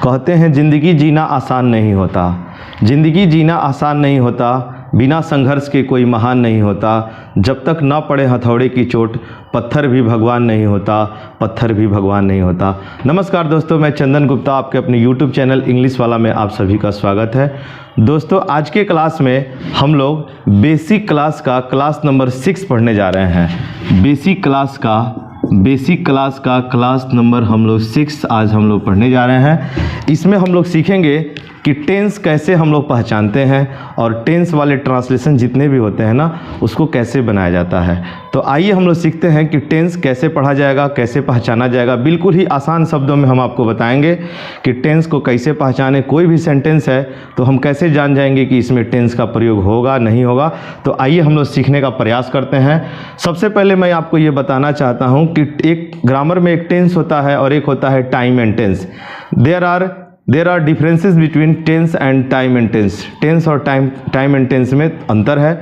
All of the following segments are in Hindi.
कहते हैं ज़िंदगी जीना आसान नहीं होता, ज़िंदगी जीना आसान नहीं होता, बिना संघर्ष के कोई महान नहीं होता। जब तक ना पड़े हथौड़े की चोट, पत्थर भी भगवान नहीं होता, पत्थर भी भगवान नहीं होता। नमस्कार दोस्तों, मैं चंदन गुप्ता, आपके अपने YouTube चैनल इंग्लिश वाला में आप सभी का स्वागत है। दोस्तों, आज के क्लास में हम लोग बेसिक क्लास का क्लास नंबर 6 पढ़ने जा रहे हैं। बेसिक क्लास का क्लास नंबर हम लोग 6 आज हम लोग पढ़ने जा रहे हैं। इसमें हम लोग सीखेंगे कि टेंस कैसे हम लोग पहचानते हैं और टेंस वाले ट्रांसलेशन जितने भी होते हैं ना, उसको कैसे बनाया जाता है। तो आइए हम लोग सीखते हैं कि टेंस कैसे पढ़ा जाएगा, कैसे पहचाना जाएगा। बिल्कुल ही आसान शब्दों में हम आपको बताएंगे कि टेंस को कैसे पहचाने। कोई भी सेंटेंस है तो हम कैसे जान जाएंगे कि इसमें टेंस का प्रयोग होगा नहीं होगा। तो आइए हम लोग सीखने का प्रयास करते हैं। सबसे पहले मैं आपको ये बताना चाहता हूँ कि एक ग्रामर में एक टेंस होता है और एक होता है time and tense. There are differences between tense and time and tense. Tense और टाइम एंड टेंस में अंतर है।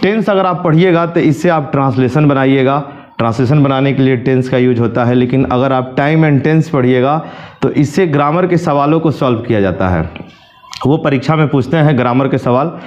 टेंस अगर आप पढ़िएगा तो इससे आप ट्रांसलेशन बनाइएगा। ट्रांसलेशन बनाने के लिए टेंस का यूज होता है। लेकिन अगर आप टाइम एंड टेंस पढ़िएगा तो इससे ग्रामर के सवालों को सॉल्व किया जाता है। वो परीक्षा में पूछते हैं ग्रामर के सवाल,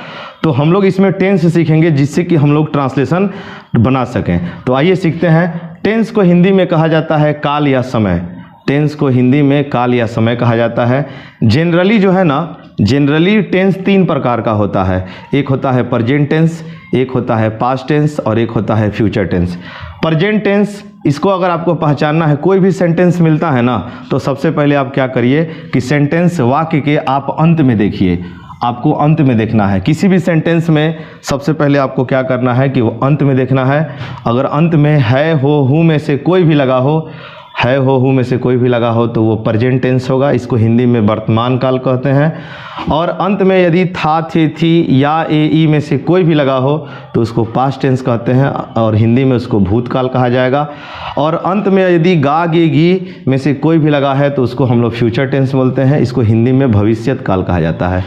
तो हम लोग इसमें टेंस सीखेंगे जिससे कि हम लोग ट्रांसलेशन बना सकें। तो आइए सीखते हैं। टेंस को हिंदी में कहा जाता है काल या समय। टेंस को हिंदी में काल या समय कहा जाता है। जनरली जो है ना, जनरली टेंस 3 प्रकार का होता है। एक होता है प्रेजेंट टेंस, एक होता है पास्ट टेंस और एक होता है फ्यूचर टेंस। प्रेजेंट टेंस, इसको अगर आपको पहचानना है, कोई भी सेंटेंस मिलता है ना, तो सबसे पहले आप क्या करिए कि सेंटेंस वाक्य के आप अंत में देखिए। आपको अंत में देखना है किसी भी सेंटेंस में। सबसे पहले आपको क्या करना है कि वो अंत में देखना है। अगर अंत में है, हो, हूँ में से कोई भी लगा हो, है, हो, हूँ में से कोई भी लगा हो तो वो प्रेजेंट टेंस होगा। इसको हिंदी में वर्तमान काल कहते हैं। और अंत में यदि था, थे, थी या ए, ई में से कोई भी लगा हो तो उसको पास्ट टेंस कहते हैं और हिंदी में उसको भूतकाल कहा जाएगा। और अंत में यदि गा, गे, गी में से कोई भी लगा है तो उसको हम लोग फ्यूचर टेंस बोलते हैं। इसको हिंदी में भविष्यत काल कहा जाता है।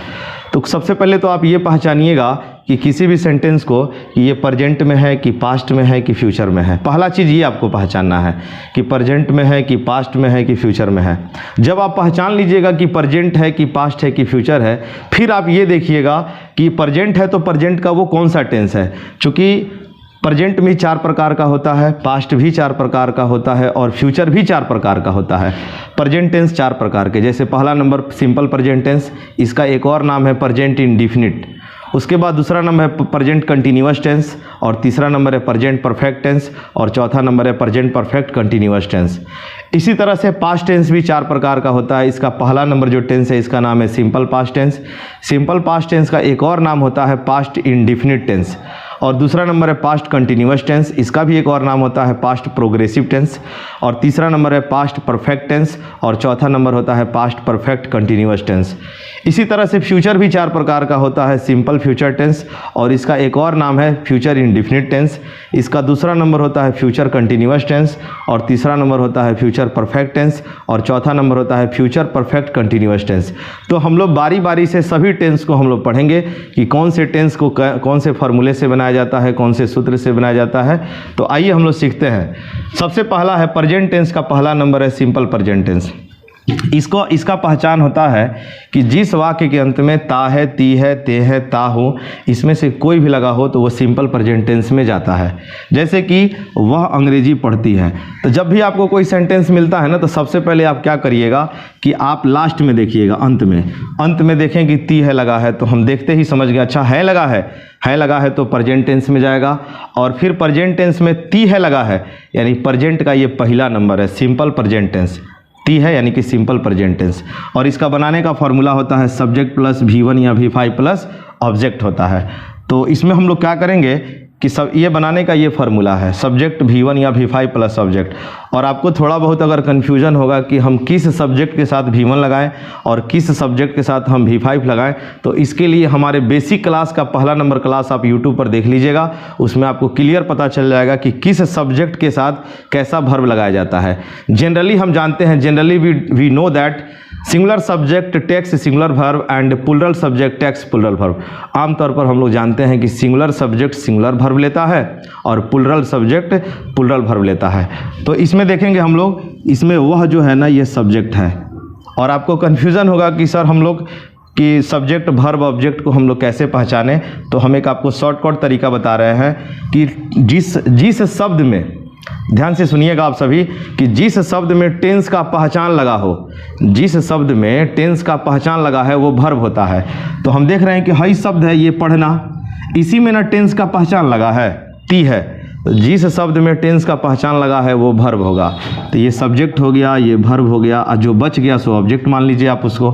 तो सबसे पहले तो आप ये पहचानिएगा कि किसी भी सेंटेंस को कि ये प्रेजेंट में है कि पास्ट में है कि फ्यूचर में है। पहला चीज़ ये आपको पहचानना है कि प्रेजेंट में है कि पास्ट में है कि फ्यूचर में है। जब आप पहचान लीजिएगा कि प्रेजेंट है कि पास्ट है कि फ्यूचर है, फिर आप ये देखिएगा कि प्रेजेंट है तो प्रेजेंट का वो कौन सा टेंस है। चूँकि प्रेजेंट भी 4 प्रकार का होता है, पास्ट भी 4 प्रकार का होता है और फ्यूचर भी 4 प्रकार का होता है। प्रेजेंट टेंस 4 प्रकार के, जैसे पहला नंबर सिंपल प्रेजेंट टेंस, इसका एक और नाम है प्रेजेंट इंडेफिनिट। उसके बाद दूसरा नंबर है प्रेजेंट कंटिन्यूअस टेंस और तीसरा नंबर है प्रेजेंट परफेक्ट टेंस और चौथा नंबर है प्रेजेंट परफेक्ट कंटिन्यूअस टेंस। इसी तरह से पास्ट टेंस भी 4 प्रकार का होता है। इसका पहला नंबर जो टेंस है इसका नाम है simple past tense. Simple past tense का एक और नाम होता है पास्ट इंडेफिनिट टेंस और दूसरा नंबर है पास्ट कंटिन्यूअस टेंस। इसका भी एक और नाम होता है पास्ट प्रोग्रेसिव टेंस और तीसरा नंबर है पास्ट परफेक्ट टेंस और चौथा नंबर होता है पास्ट परफेक्ट कंटिन्यूअस टेंस। इसी तरह से फ्यूचर भी 4 प्रकार का होता है, सिंपल फ्यूचर टेंस और इसका एक और नाम है फ्यूचर इंडेफिनिट टेंस। इसका दूसरा नंबर होता है फ्यूचर कंटिन्यूअस टेंस और तीसरा नंबर होता है फ्यूचर परफेक्ट टेंस और चौथा नंबर होता है फ्यूचर परफेक्ट कंटिन्यूअस टेंस। तो हम लोग बारी बारी से सभी टेंस को हम लोग पढ़ेंगे कि कौन से टेंस को कौन से फार्मूले से बनाया जाता है, कौन से सूत्र से बनाया जाता है। तो आइए हम लोग सीखते हैं। सबसे पहला है प्रेजेंट टेंस का पहला नंबर है सिंपल प्रेजेंट टेंस। इसका पहचान होता है कि जिस वाक्य के अंत में ता है, ती है, ते है, ता हो, इसमें से कोई भी लगा हो तो वो सिंपल प्रेजेंट टेंस में जाता है। जैसे कि वह अंग्रेजी पढ़ती है। तो जब भी आपको कोई सेंटेंस मिलता है ना, तो सबसे पहले आप क्या करिएगा कि आप लास्ट में देखिएगा, अंत में देखें कि ती है लगा है तो हम देखते ही समझ गए, अच्छा है लगा है तो प्रेजेंट टेंस में जाएगा। और फिर प्रेजेंट टेंस में ती है लगा है यानी प्रेजेंट का ये पहला नंबर है सिंपल प्रेजेंट टेंस। टी है यानी कि सिंपल प्रेजेंट टेंस और इसका बनाने का फॉर्मूला होता है सब्जेक्ट प्लस V1 या V5 प्लस ऑब्जेक्ट होता है। तो इसमें हम लोग क्या करेंगे कि सब ये बनाने का ये फार्मूला है सब्जेक्ट V1 या V5 प्लस ऑब्जेक्ट। और आपको थोड़ा बहुत अगर कन्फ्यूजन होगा कि हम किस सब्जेक्ट के साथ V1 लगाएं और किस सब्जेक्ट के साथ हम V5 लगाएं, तो इसके लिए हमारे बेसिक क्लास का पहला नंबर क्लास आप YouTube पर देख लीजिएगा। उसमें आपको क्लियर पता चल जाएगा कि किस सब्जेक्ट के साथ कैसा वर्ब लगाया जाता है। जनरली हम जानते हैं, generally we know that singular subject takes singular verb and plural subject takes plural verb. आमतौर पर हम लोग जानते हैं कि सिंगुलर सब्जेक्ट सिंगुलर वर्ब लेता है और प्लूरल सब्जेक्ट प्लूरल वर्ब लेता है। तो इसमें देखेंगे हम लोग, इसमें वह जो है ना ये सब्जेक्ट है और आपको कन्फ्यूज़न होगा कि सर हम लोग कि सब्जेक्ट वर्ब ऑब्जेक्ट को हम लोग कैसे पहचाने, तो हम एक आपको शॉर्टकट तरीका बता रहे हैं कि जिस शब्द में, ध्यान से सुनिएगा आप सभी, कि जिस शब्द में टेंस का पहचान लगा हो, जिस शब्द में टेंस का पहचान लगा है वो वर्ब होता है। तो हम देख रहे हैं कि हई शब्द है ये पढ़ना, इसी में ना टेंस का पहचान लगा है, ती है, तो जिस शब्द में टेंस का पहचान लगा है वो वर्ब होगा। तो ये सब्जेक्ट हो गया, ये वर्ब हो गया, और जो बच गया सो ऑब्जेक्ट मान लीजिए आप उसको।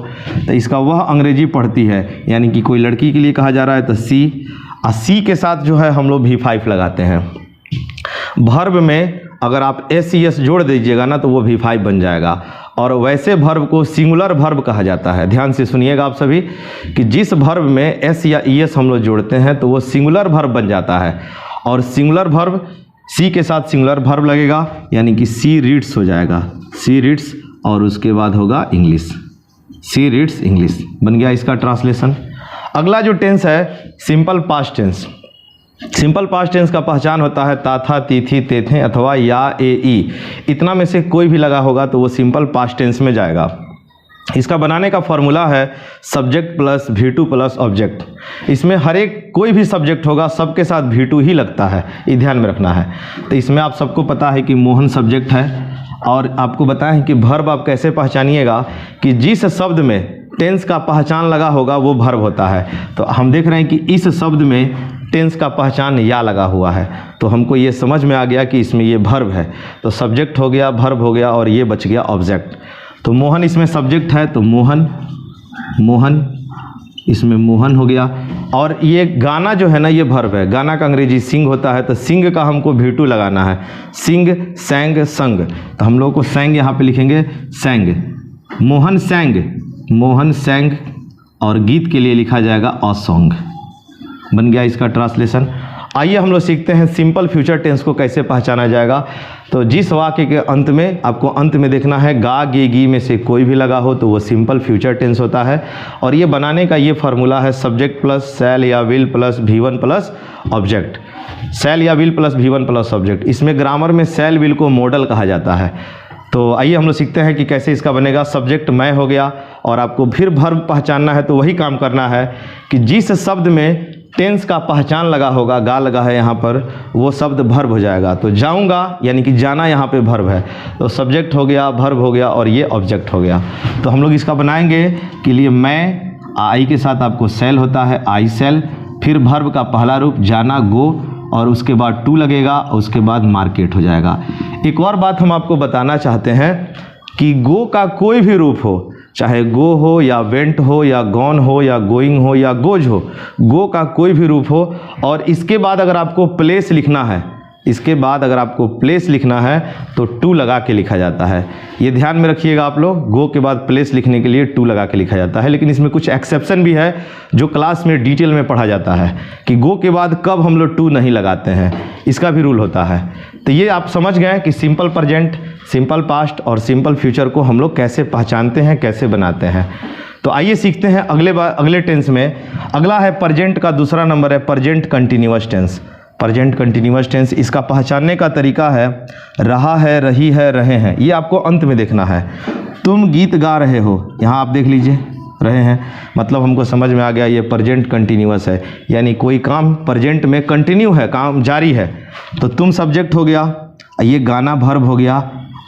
तो इसका वह अंग्रेजी पढ़ती है, यानी कि कोई लड़की के लिए कहा जा रहा है तो सी, और सी के साथ जो है हम लोग V5 लगाते हैं। वर्ब में अगर आप SES जोड़ दीजिएगा ना तो वो V5 बन जाएगा, और वैसे वर्ब को सिंगुलर वर्ब कहा जाता है। ध्यान से सुनिएगा आप सभी कि जिस वर्ब में S या ES हम लोग जोड़ते हैं तो वो सिंगुलर वर्ब बन जाता है, और सिंगुलर वर्ब सी के साथ सिंगुलर वर्ब लगेगा, यानी कि सी रीड्स हो जाएगा, सी रीड्स, और उसके बाद होगा इंग्लिश, सी रीड्स इंग्लिश, बन गया इसका ट्रांसलेशन। अगला जो टेंस है simple past tense. Simple past tense का पहचान होता है ता था, ती थी, ते थे अथवा या, ए, ई, इतना में से कोई भी लगा होगा तो वो सिंपल पास्ट टेंस में जाएगा। इसका बनाने का फॉर्मूला है subject plus V2 plus object. इसमें हर एक कोई भी सब्जेक्ट होगा सबके साथ V2 ही लगता है, ये ध्यान में रखना है। तो इसमें आप सबको पता है कि मोहन सब्जेक्ट है, और आपको बताएं कि वर्ब आप कैसे पहचानिएगा कि जिस शब्द में टेंस का पहचान लगा होगा वो वर्ब होता है। तो हम देख रहे हैं कि इस शब्द में टेंस का पहचान या लगा हुआ है, तो हमको ये समझ में आ गया कि इसमें ये वर्ब है। तो सब्जेक्ट हो गया, वर्ब हो गया, और ये बच गया ऑब्जेक्ट। तो मोहन इसमें सब्जेक्ट है तो मोहन, मोहन इसमें मोहन हो गया, और ये गाना जो है ना ये वर्ब है। गाना का अंग्रेजी सिंग होता है, तो सिंग का हमको V2 लगाना है, सिंग, सैंग, संग, तो हम लोग को सैंग यहाँ पे लिखेंगे, सैंग, मोहन सैंग, मोहन सैंग, और गीत के लिए लिखा जाएगा अ सॉन्ग, बन गया इसका ट्रांसलेशन। आइए हम लोग सीखते हैं सिंपल फ्यूचर टेंस को कैसे पहचाना जाएगा। तो जिस वाक्य के अंत में आपको अंत में देखना है गा, गे, गी में से कोई भी लगा हो तो वो सिंपल फ्यूचर टेंस होता है, और ये बनाने का ये फार्मूला है सब्जेक्ट प्लस शैल या will plus V1 plus object. Shall या will plus V1 plus object, इसमें ग्रामर में शैल विल को मॉडल कहा जाता है। तो आइए हम लोग सीखते हैं कि कैसे इसका बनेगा। सब्जेक्ट मैं हो गया, और आपको फिर वर्ब पहचानना है तो वही काम करना है कि जिस शब्द में टेंस का पहचान लगा होगा, गा लगा है यहाँ पर, वो शब्द वर्ब हो जाएगा। तो जाऊँगा यानी कि जाना यहाँ पे वर्ब है, तो सब्जेक्ट हो गया, वर्ब हो गया, और ये ऑब्जेक्ट हो गया। तो हम लोग इसका बनाएंगे के लिए मैं, आई के साथ आपको सेल होता है, आई सेल, फिर वर्ब का पहला रूप जाना, गो, और उसके बाद टू लगेगा, और उसके बाद मार्केट हो जाएगा। एक और बात हम आपको बताना चाहते हैं कि गो का कोई भी रूप हो, चाहे गो हो या वेंट हो या गॉन हो या गोइंग हो या गोज हो, गो का कोई भी रूप हो, और इसके बाद अगर आपको प्लेस लिखना है, इसके बाद अगर आपको प्लेस लिखना है तो टू लगा के लिखा जाता है। ये ध्यान में रखिएगा आप लोग, गो के बाद प्लेस लिखने के लिए टू लगा के लिखा जाता है। लेकिन इसमें कुछ एक्सेप्शन भी है जो क्लास में डिटेल में पढ़ा जाता है कि गो के बाद कब हम लोग टू नहीं लगाते हैं, इसका भी रूल होता है। तो ये आप समझ गए कि सिंपल प्रेजेंट, सिंपल पास्ट और सिंपल फ्यूचर को हम लोग कैसे पहचानते हैं, कैसे बनाते हैं। तो आइए सीखते हैं अगले टेंस में। अगला है प्रेजेंट का दूसरा नंबर है present continuous tense. Present continuous tense, इसका पहचानने का तरीका है रहा है, रही है, रहे हैं, ये आपको अंत में देखना है। तुम गीत गा रहे हो, यहाँ आप देख लीजिए रहे हैं, मतलब हमको समझ में आ गया ये प्रेजेंट कंटिन्यूअस है, यानी कोई काम प्रेजेंट में कंटिन्यू है, काम जारी है। तो तुम सब्जेक्ट हो गया, ये गाना वर्ब हो गया,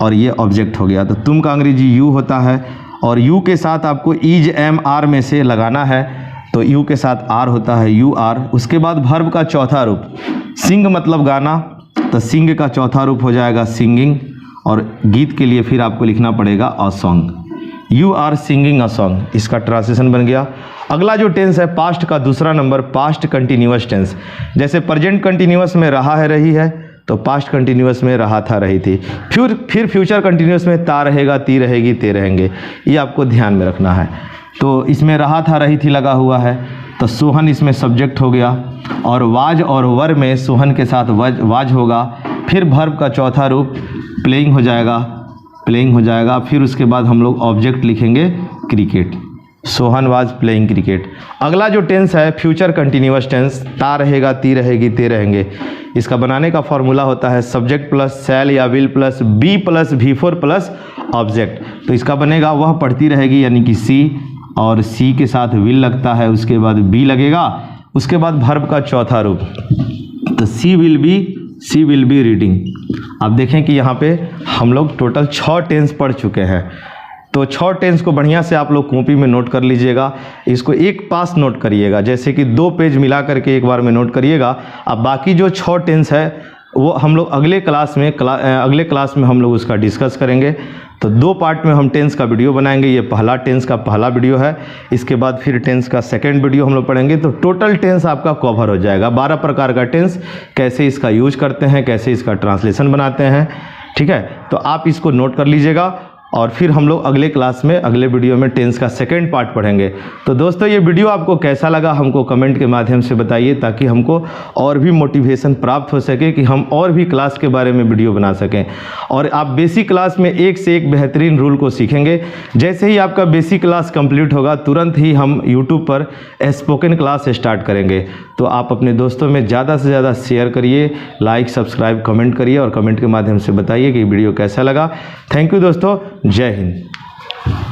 और ये ऑब्जेक्ट हो गया। तो तुम का अंग्रेजी यू होता है, और यू के साथ आपको इज, एम, आर में से लगाना है, तो यू के साथ आर होता है, यू आर। उसके बाद वर्ब का चौथा रूप सिंग मतलब गाना, तो सिंग का चौथा रूप हो जाएगा सिंगिंग, और गीत के लिए फिर आपको लिखना पड़ेगा a song, you are singing a song, इसका ट्रांसलेशन बन गया। अगला जो टेंस है पास्ट का दूसरा नंबर पास्ट कंटिन्यूअस टेंस। जैसे प्रेजेंट कंटिन्यूअस में रहा है, रही है, तो पास्ट कंटिन्यूअस में रहा था, रही थी। फिर फ्यूचर कंटिन्यूअस में ता रहेगा, ती रहेगी, ते रहेंगे, ये आपको ध्यान में रखना है। तो इसमें रहा था, रही थी लगा हुआ है, तो सोहन इसमें सब्जेक्ट हो गया, और वाज और वर में सोहन के साथ वाज होगा। फिर वर्ब का चौथा रूप प्लेइंग हो जाएगा, प्लेइंग हो जाएगा। फिर उसके बाद हम लोग ऑब्जेक्ट लिखेंगे cricket, Sohan was playing cricket. अगला जो टेंस है फ्यूचर कंटिन्यूअस टेंस, ता रहेगा, ती रहेगी, ते रहेंगे। इसका बनाने का फॉर्मूला होता है सब्जेक्ट प्लस शैल या will plus be plus V4 plus object. तो इसका बनेगा वह पढ़ती रहेगी यानी कि सी, और सी के साथ विल लगता है, उसके बाद बी लगेगा, उसके बाद वर्ब का चौथा रूप, तो सी विल बी रीडिंग। अब देखें कि यहाँ पे हम लोग टोटल 6 टेंस पढ़ चुके हैं। तो 6 टेंस को बढ़िया से आप लोग कॉपी में नोट कर लीजिएगा, इसको एक पास नोट करिएगा, जैसे कि 2 पेज मिला करके एक बार में नोट करिएगा। अब बाकी जो 6 टेंस है वो हम लोग अगले क्लास में हम लोग उसका डिस्कस करेंगे। तो 2 पार्ट में हम टेंस का वीडियो बनाएंगे। ये पहला टेंस का पहला वीडियो है, इसके बाद फिर टेंस का सेकंड वीडियो हम लोग पढ़ेंगे। तो टोटल टेंस आपका कवर हो जाएगा, 12 प्रकार का टेंस, कैसे इसका यूज करते हैं, कैसे इसका ट्रांसलेशन बनाते हैं। ठीक है, तो आप इसको नोट कर लीजिएगा, और फिर हम लोग अगले क्लास में अगले वीडियो में टेंस का सेकंड पार्ट पढ़ेंगे। तो दोस्तों ये वीडियो आपको कैसा लगा हमको कमेंट के माध्यम से बताइए, ताकि हमको और भी मोटिवेशन प्राप्त हो सके कि हम और भी क्लास के बारे में वीडियो बना सकें। और आप बेसिक क्लास में एक से एक बेहतरीन रूल को सीखेंगे। जैसे ही आपका बेसिक क्लास कंप्लीट होगा तुरंत ही हम यूट्यूब पर स्पोकन क्लास स्टार्ट करेंगे। तो आप अपने दोस्तों में ज़्यादा से ज़्यादा शेयर करिए, लाइक सब्सक्राइब कमेंट करिए, और कमेंट के माध्यम से बताइए कि वीडियो कैसा लगा। थैंक यू दोस्तों, जय हिंद।